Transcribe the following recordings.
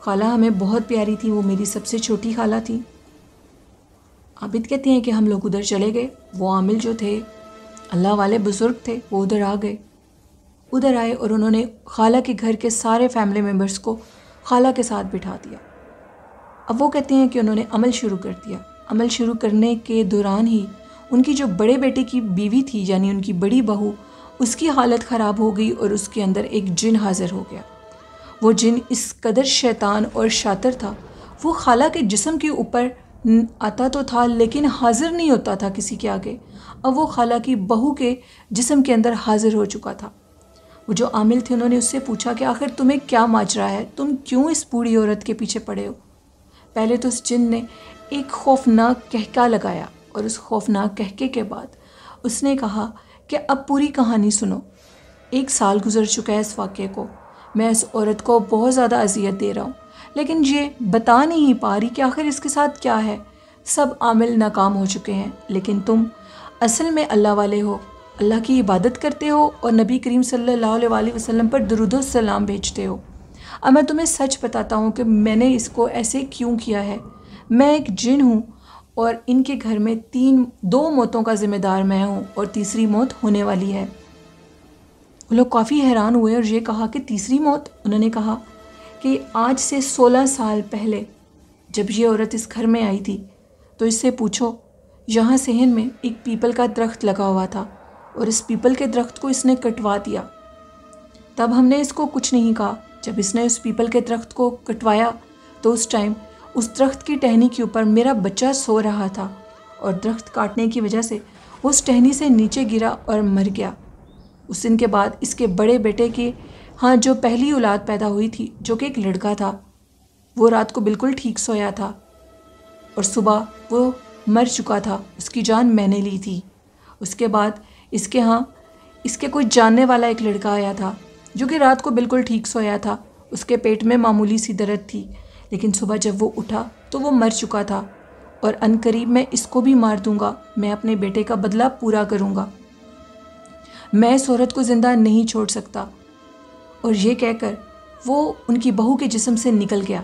خالہ ہمیں بہت پیاری تھی، وہ میری سب سے چھوٹی خالہ تھی۔ عابد کہتے ہیں کہ ہم لوگ ادھر چلے گئے، وہ عامل جو تھے اللہ والے بزرگ تھے، وہ ادھر آ گئے، ادھر آئے اور انہوں نے خالہ کے گھر کے سارے فیملی ممبرس کو خالہ کے ساتھ بٹھا دیا۔ اب وہ کہتے ہیں کہ انہوں نے عمل شروع کر دیا۔ عمل شروع کرنے کے دوران ہی ان کی جو بڑے بیٹے کی بیوی تھی، یعنی ان کی بڑی بہو، اس کی حالت خراب ہو گئی اور اس کے اندر ایک جن حاضر ہو گیا۔ وہ جن اس قدر شیطان اور شاطر تھا، وہ خالہ کے جسم کے اوپر آتا تو تھا لیکن حاضر نہیں ہوتا تھا کسی کے آگے۔ اب وہ خالہ کی بہو کے جسم کے اندر حاضر ہو چکا تھا۔ وہ جو عامل تھے انہوں نے اس سے پوچھا کہ آخر تمہیں کیا ماجرا ہے، تم کیوں اس بوڑھی عورت کے پیچھے پڑے ہو؟ پہلے تو اس جن نے ایک خوفناک کہکا لگایا اور اس خوفناک کہکے کے بعد اس نے کہا کہ اب پوری کہانی سنو۔ 1 سال گزر چکا ہے اس واقعے کو، میں اس عورت کو بہت زیادہ اذیت دے رہا ہوں لیکن یہ بتا نہیں پا رہی کہ آخر اس کے ساتھ کیا ہے۔ سب عامل ناکام ہو چکے ہیں لیکن تم اصل میں اللہ والے ہو، اللہ کی عبادت کرتے ہو اور نبی کریم صلی اللہ علیہ وسلم پر درود و سلام بھیجتے ہو۔ اب میں تمہیں سچ بتاتا ہوں کہ میں نے اس کو ایسے کیوں کیا ہے۔ میں ایک جن ہوں اور ان کے گھر میں 2 موتوں کا ذمہ دار میں ہوں اور تیسری موت ہونے والی ہے۔ وہ لوگ کافی حیران ہوئے اور یہ کہا کہ تیسری موت؟ انہوں نے کہا کہ آج سے 16 سال پہلے جب یہ عورت اس گھر میں آئی تھی تو اس سے پوچھو، یہاں صحن میں ایک پیپل کا درخت لگا ہوا تھا اور اس پیپل کے درخت کو اس نے کٹوا دیا۔ تب ہم نے اس کو کچھ نہیں کہا۔ جب اس نے اس پیپل کے درخت کو کٹوایا تو اس ٹائم اس درخت کی ٹہنی کے اوپر میرا بچہ سو رہا تھا اور درخت کاٹنے کی وجہ سے وہ اس ٹہنی سے نیچے گرا اور مر گیا۔ اس دن کے بعد اس کے بڑے بیٹے کے ہاں جو پہلی اولاد پیدا ہوئی تھی جو کہ ایک لڑکا تھا، وہ رات کو بالکل ٹھیک سویا تھا اور صبح وہ مر چکا تھا، اس کی جان میں نے لی تھی۔ اس کے بعد اس کے کوئی جاننے والا ایک لڑکا آیا تھا جو کہ رات کو بالکل ٹھیک سویا تھا، اس کے پیٹ میں معمولی سی درد تھی لیکن صبح جب وہ اٹھا تو وہ مر چکا تھا اور عنقریب میں اس کو بھی مار دوں گا، میں اپنے بیٹے کا بدلہ پورا کروں گا، میں اس عورت کو زندہ نہیں چھوڑ سکتا۔ اور یہ کہہ کر وہ ان کی بہو کے جسم سے نکل گیا۔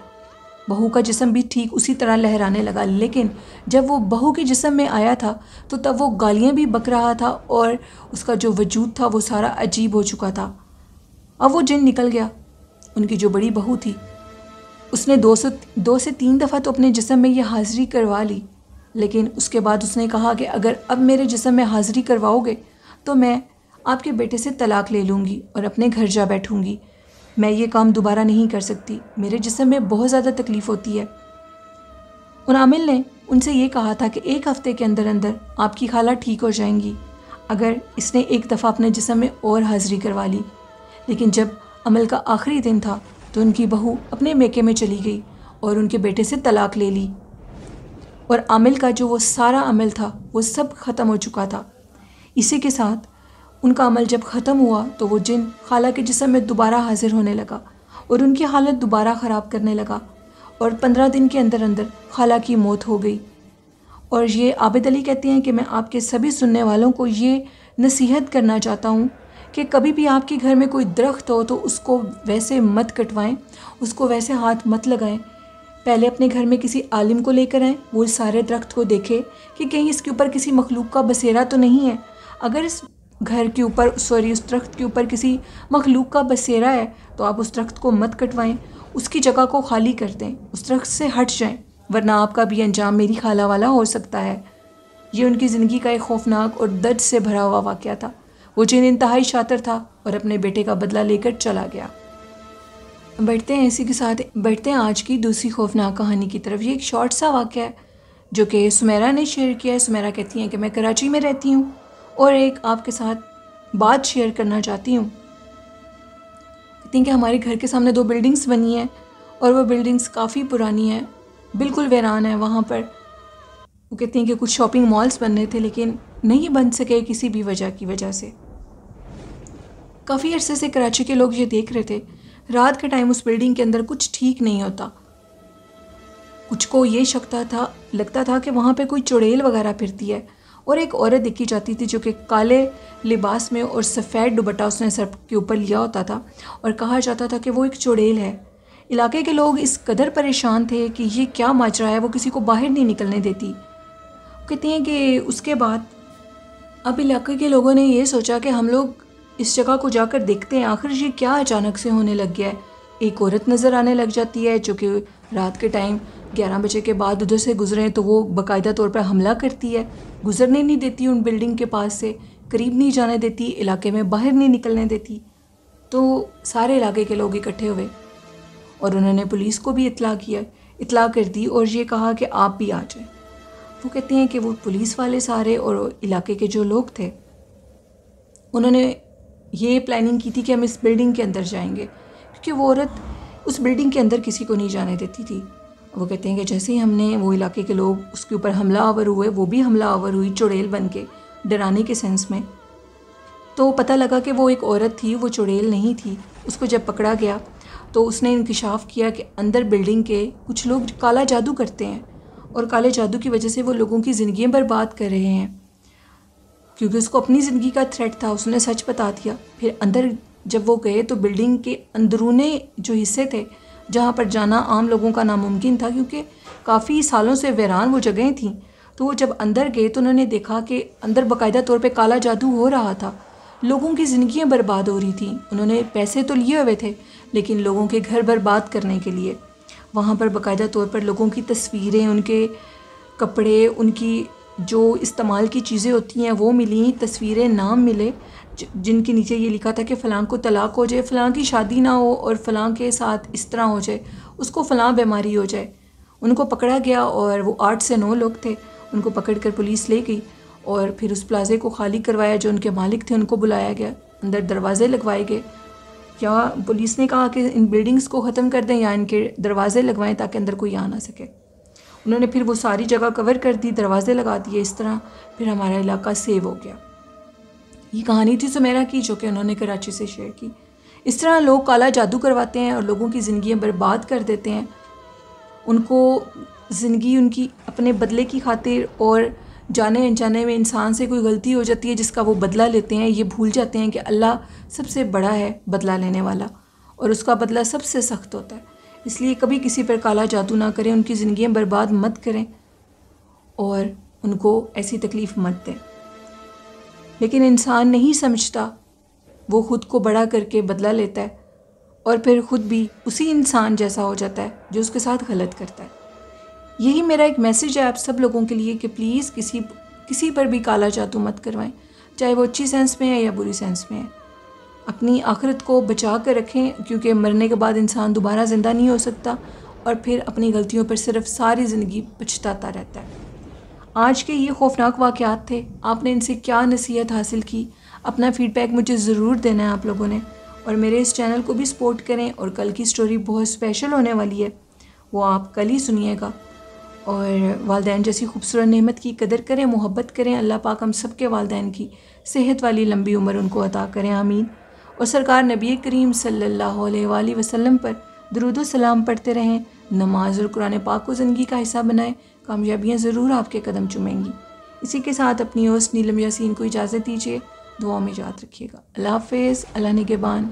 بہو کا جسم بھی ٹھیک اسی طرح لہرانے لگا لیکن جب وہ بہو کے جسم میں آیا تھا تو تب وہ گالیاں بھی بک رہا تھا اور اس کا جو وجود تھا وہ سارا عجیب ہو چکا تھا۔ اب وہ جن نکل گیا۔ ان کی جو بڑی بہو تھی اس نے 2 سے 3 دفعہ تو اپنے جسم میں یہ حاضری کروا لی لیکن اس کے بعد اس نے کہا کہ اگر اب میرے جسم میں حاضری کرواؤ گے تو میں آپ کے بیٹے سے طلاق لے لوں گی اور اپنے گھر جا بیٹھوں گی، میں یہ کام دوبارہ نہیں کر سکتی، میرے جسم میں بہت زیادہ تکلیف ہوتی ہے۔ ان عامل نے ان سے یہ کہا تھا کہ 1 ہفتے کے اندر اندر آپ کی خالہ ٹھیک ہو جائیں گی اگر اس نے 1 دفعہ اپنے جسم میں اور حاضری کروا لی۔ لیکن جب عمل کا آخری دن تھا تو ان کی بہو اپنے میکے میں چلی گئی اور ان کے بیٹے سے طلاق لے لی اور عامل کا جو وہ سارا عمل تھا وہ سب ختم ہو چکا تھا۔ اسی کے ساتھ ان کا عمل جب ختم ہوا تو وہ جن خالہ کے جسم میں دوبارہ حاضر ہونے لگا اور ان کی حالت دوبارہ خراب کرنے لگا اور 15 دن کے اندر اندر خالہ کی موت ہو گئی۔ اور یہ عابد علی کہتے ہیں کہ میں آپ کے سبھی سننے والوں کو یہ نصیحت کرنا چاہتا ہوں کہ کبھی بھی آپ کے گھر میں کوئی درخت ہو تو اس کو ویسے مت کٹوائیں، اس کو ویسے ہاتھ مت لگائیں۔ پہلے اپنے گھر میں کسی عالم کو لے کر آئیں، وہ اس سارے درخت کو دیکھے کہ کہیں اس کے اوپر کسی مخلوق کا بسیرا تو نہیں ہے۔ اگر اس درخت کے اوپر کسی مخلوق کا بسیرا ہے تو آپ اس درخت کو مت کٹوائیں، اس کی جگہ کو خالی کر دیں، اس درخت سے ہٹ جائیں، ورنہ آپ کا بھی انجام میری خالہ والا ہو سکتا ہے۔ یہ ان کی زندگی کا ایک خوفناک اور درد سے بھرا ہوا واقعہ تھا۔ وہ جن انتہائی شاطر تھا اور اپنے بیٹے کا بدلہ لے کر چلا گیا۔ بڑھتے ہیں اسی کے ساتھ آج کی دوسری خوفناک کہانی کی طرف۔ یہ ایک شارٹ سا واقعہ ہے جو کہ سمیرہ نے شیئر کیا ہے۔ سمیرہ کہتی ہیں کہ میں کراچی میں رہتی ہوں اور ایک آپ کے ساتھ بات شیئر کرنا چاہتی ہوں۔ کہتی ہیں کہ ہمارے گھر کے سامنے 2 بلڈنگز بنی ہیں اور وہ بلڈنگز کافی پرانی ہیں، بالکل ویران ہے وہاں پر۔ وہ کہتی ہیں کہ کچھ شاپنگ مالز بننے تھے لیکن نہیں بن سکے کسی بھی وجہ سے۔ کافی عرصے سے کراچی کے لوگ یہ دیکھ رہے تھے رات کے ٹائم اس بلڈنگ کے اندر کچھ ٹھیک نہیں ہوتا۔ کچھ کو یہ لگتا تھا کہ وہاں پہ کوئی چڑیل وغیرہ پھرتی ہے اور ایک عورت دیکھی جاتی تھی جو کہ کالے لباس میں اور سفید دوپٹہ اس نے سر کے اوپر لیا ہوتا تھا اور کہا جاتا تھا کہ وہ ایک چڑیل ہے۔ علاقے کے لوگ اس قدر پریشان تھے کہ یہ کیا ماجرا ہے، وہ کسی کو باہر نہیں نکلنے دیتی۔ کہتے ہیں کہ اس کے بعد اب علاقے کے لوگوں نے یہ سوچا کہ ہم لوگ اس جگہ کو جا کر دیکھتے ہیں آخر یہ کیا اچانک سے ہونے لگ گیا ہے۔ ایک عورت نظر آنے لگ جاتی ہے جو کہ رات کے ٹائم 11 بجے کے بعد ادھر سے گزریں تو وہ باقاعدہ طور پر حملہ کرتی ہے، گزرنے نہیں دیتی، ان بلڈنگ کے پاس سے قریب نہیں جانے دیتی، علاقے میں باہر نہیں نکلنے دیتی۔ تو سارے علاقے کے لوگ اکٹھے ہوئے اور انہوں نے پولیس کو بھی اطلاع کر دی اور یہ کہا کہ آپ بھی آ جائیں۔ وہ کہتے ہیں کہ وہ پولیس والے سارے اور علاقے کے جو لوگ تھے انہوں نے یہ پلاننگ کی تھی کہ ہم اس بلڈنگ کے اندر جائیں گے، کیونکہ وہ عورت اس بلڈنگ کے اندر کسی کو نہیں جانے دیتی تھی۔ وہ کہتے ہیں کہ جیسے ہی ہم نے وہ علاقے کے لوگ اس کے اوپر حملہ آور ہوئے، وہ بھی حملہ آور ہوئی چڑیل بن کے، ڈرانے کے سینس میں، تو پتہ لگا کہ وہ ایک عورت تھی، وہ چڑیل نہیں تھی۔ اس کو جب پکڑا گیا تو اس نے انکشاف کیا کہ اندر بلڈنگ کے کچھ لوگ کالا جادو کرتے ہیں اور کالے جادو کی وجہ سے وہ لوگوں کی زندگیاں برباد کر رہے ہیں۔ کیونکہ اس کو اپنی زندگی کا تھریٹ تھا، اس نے سچ بتا دیا۔ پھر اندر جب وہ گئے تو بلڈنگ کے اندرونے جو حصے تھے جہاں پر جانا عام لوگوں کا ناممکن تھا کیونکہ کافی سالوں سے ویران وہ جگہیں تھیں، تو وہ جب اندر گئے تو انہوں نے دیکھا کہ اندر باقاعدہ طور پہ کالا جادو ہو رہا تھا، لوگوں کی زندگیاں برباد ہو رہی تھیں۔ انہوں نے پیسے تو لیے ہوئے تھے لیکن لوگوں کے گھر برباد کرنے کے لیے وہاں پر باقاعدہ طور پر لوگوں کی تصویریں، ان کے کپڑے، ان کی جو استعمال کی چیزیں ہوتی ہیں وہ ملیں، تصویریں، نام ملے جن کے نیچے یہ لکھا تھا کہ فلاں کو طلاق ہو جائے، فلاں کی شادی نہ ہو اور فلاں کے ساتھ اس طرح ہو جائے، اس کو فلاں بیماری ہو جائے۔ ان کو پکڑا گیا اور وہ 8 سے 9 لوگ تھے، ان کو پکڑ کر پولیس لے گئی اور پھر اس پلازے کو خالی کروایا، جو ان کے مالک تھے ان کو بلایا گیا، اندر دروازے لگوائے گئے، یا پولیس نے کہا کہ ان بلڈنگز کو ختم کر دیں یا ان کے دروازے لگوائیں تاکہ اندر کوئی آ نہ سکے۔ انہوں نے پھر وہ ساری جگہ کور کر دی، دروازے لگا دیے، اس طرح پھر ہمارا علاقہ سیو ہو گیا۔ یہ کہانی تھی سمیرا کی جو کہ انہوں نے کراچی سے شیئر کی۔ اس طرح لوگ کالا جادو کرواتے ہیں اور لوگوں کی زندگیاں برباد کر دیتے ہیں، ان کو زندگی ان کی اپنے بدلے کی خاطر، اور جانے انجانے میں انسان سے کوئی غلطی ہو جاتی ہے جس کا وہ بدلہ لیتے ہیں، یہ بھول جاتے ہیں کہ اللہ سب سے بڑا ہے بدلہ لینے والا اور اس کا بدلہ سب سے سخت ہوتا ہے۔ اس لیے کبھی کسی پر کالا جادو نہ کریں، ان کی زندگیاں برباد مت کریں اور ان کو ایسی تکلیف مت دیں۔ لیکن انسان نہیں سمجھتا، وہ خود کو بڑا کر کے بدلہ لیتا ہے اور پھر خود بھی اسی انسان جیسا ہو جاتا ہے جو اس کے ساتھ غلط کرتا ہے۔ یہی میرا ایک میسیج ہے آپ سب لوگوں کے لیے کہ پلیز کسی پر بھی کالا جادو مت کروائیں، چاہے وہ اچھی سینس میں ہے یا بری سینس میں ہے۔ اپنی آخرت کو بچا کر رکھیں کیونکہ مرنے کے بعد انسان دوبارہ زندہ نہیں ہو سکتا اور پھر اپنی غلطیوں پر صرف ساری زندگی پچھتاتا رہتا ہے۔ آج کے یہ خوفناک واقعات تھے، آپ نے ان سے کیا نصیحت حاصل کی؟ اپنا فیڈ بیک مجھے ضرور دینا ہے آپ لوگوں نے، اور میرے اس چینل کو بھی سپورٹ کریں، اور کل کی سٹوری بہت اسپیشل ہونے والی ہے، وہ آپ کل ہی سنیے گا۔ اور والدین جیسی خوبصورت نعمت کی قدر کریں، محبت کریں، اللہ پاک ہم سب کے والدین کی صحت والی لمبی عمر ان کو عطا کریں، آمین۔ اور سرکار نبی کریم صلی اللہ علیہ وآلہ وسلم پر درود و سلام پڑھتے رہیں، نماز اور قرآن پاک کو زندگی کا حصہ بنائیں، کامیابیاں ضرور آپ کے قدم چومیں گی۔ اسی کے ساتھ اپنی ہوسٹ نیلم یاسین کو اجازت دیجیے، دعاؤں میں یاد رکھیے گا۔ اللہ حافظ، اللہ نگہبان۔